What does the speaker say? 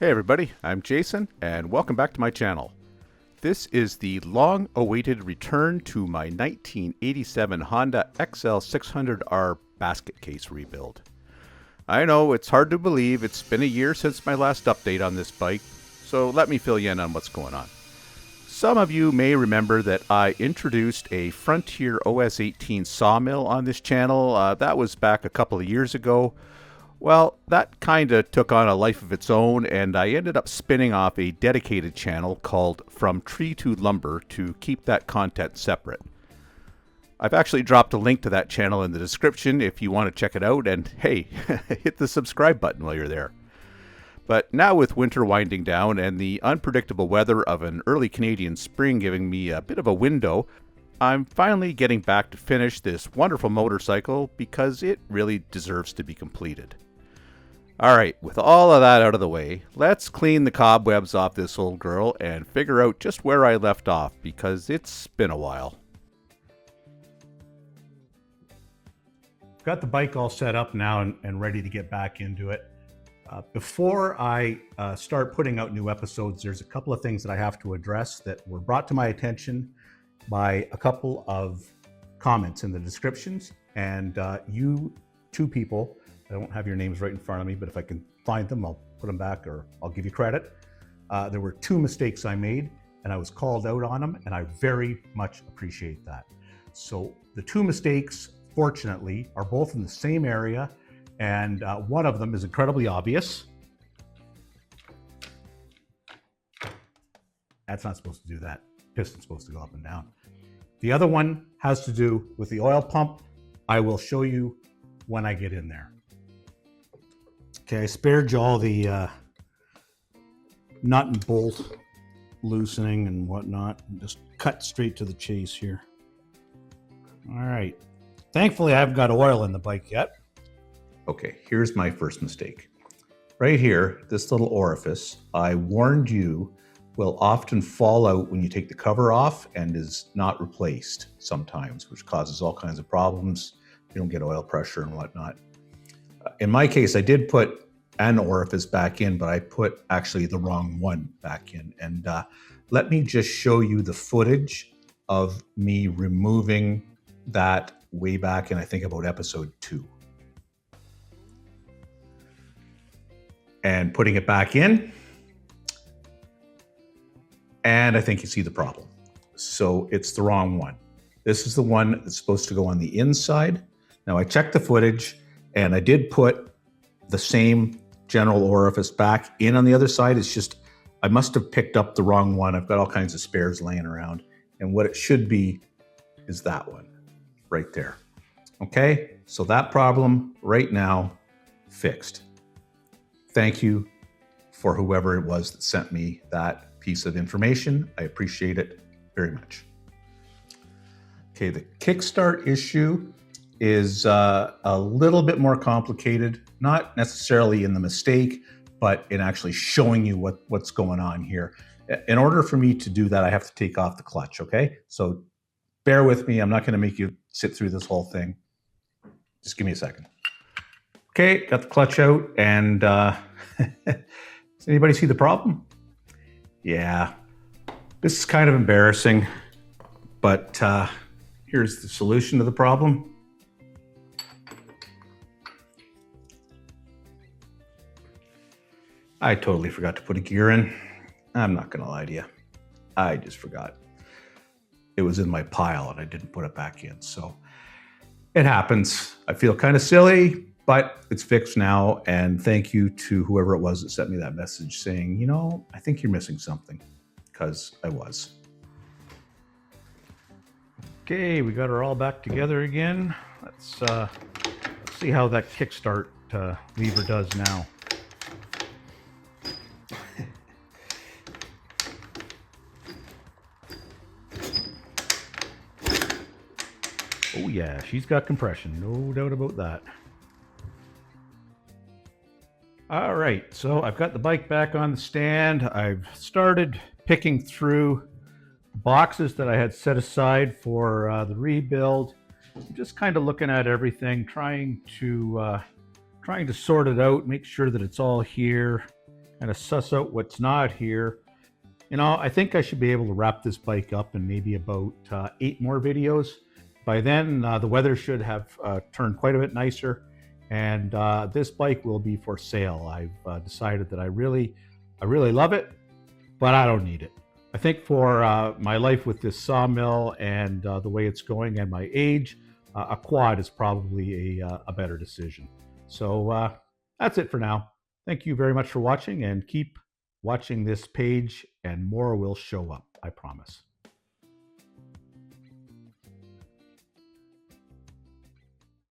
Hey everybody, I'm Jason and welcome back to my channel. This is the long-awaited return to my 1987 Honda XL600R basket case rebuild. I know it's hard to believe it's been a year since my last update on this bike, so let me fill you in on what's going on. Some of you may remember that I introduced a Frontier OS 18 sawmill on this channel. That was back a couple of years ago. Well, that kind of took on a life of its own, and I ended up spinning off a dedicated channel called From Tree to Lumber to keep that content separate. I've actually dropped a link to that channel in the description if you want to check it out, and hey, hit the subscribe button while you're there. But now with winter winding down and the unpredictable weather of an early Canadian spring giving me a bit of a window, I'm finally getting back to finish this wonderful motorcycle because it really deserves to be completed. Alright, with all of that out of the way, let's clean the cobwebs off this old girl and figure out just where I left off because it's been a while. Got the bike all set up now and ready to get back into it. Before I start putting out new episodes, there's a couple of things that I have to address that were brought to my attention by a couple of comments in the descriptions. And you two people, I don't have your names right in front of me, but if I can find them, I'll put them back or I'll give you credit. There were two mistakes I made and I was called out on them, and I very much appreciate that. So the two mistakes, fortunately, are both in the same area, and one of them is incredibly obvious. That's not supposed to do that. Piston's supposed to go up and down. The other one has to do with the oil pump. I will show you when I get in there. Okay, I spared you all the nut and bolt loosening and whatnot, and just cut straight to the chase here. All right. Thankfully, I haven't got oil in the bike yet. Okay, here's my first mistake. Right here, this little orifice, I warned you, will often fall out when you take the cover off and is not replaced sometimes, which causes all kinds of problems. You don't get oil pressure and whatnot. In my case, I did put an orifice back in, but I put actually the wrong one back in. And let me just show you the footage of me removing that way back in, I think, about episode 2. And putting it back in. And I think you see the problem. So it's the wrong one. This is the one that's supposed to go on the inside. Now I checked the footage and I did put the same general orifice back in on the other side. It's just, I must have picked up the wrong one. I've got all kinds of spares laying around. And what it should be is that one right there. Okay, so that problem right now fixed. Thank you for whoever it was that sent me that piece of information. I appreciate it very much. Okay, the kickstart issue is a little bit more complicated, not necessarily in the mistake, but in actually showing you what's going on here. In order for me to do that, I have to take off the clutch, okay? So bear with me. I'm not gonna make you sit through this whole thing. Just give me a second. Okay, got the clutch out, and does anybody see the problem? Yeah, this is kind of embarrassing, but here's the solution to the problem. I totally forgot to put a gear in. I'm not gonna lie to you. I just forgot. It was in my pile and I didn't put it back in, so it happens. I feel kind of silly, but it's fixed now, and thank you to whoever it was that sent me that message saying, you know, I think you're missing something, because I was. Okay, we got her all back together again. Let's see how that kickstart lever does now. Oh yeah, she's got compression, no doubt about that. All right, so I've got the bike back on the stand. I've started picking through boxes that I had set aside for the rebuild. Just kind of looking at everything, trying to sort it out, make sure that it's all here, kind of suss out what's not here. You know, I think I should be able to wrap this bike up in maybe about 8 more videos. By then, the weather should have turned quite a bit nicer, and this bike will be for sale. I've decided that I really love it, but I don't need it. I think for my life with this sawmill and the way it's going and my age, a quad is probably a better decision. So that's it for now. Thank you very much for watching, and keep watching this page and more will show up, I promise.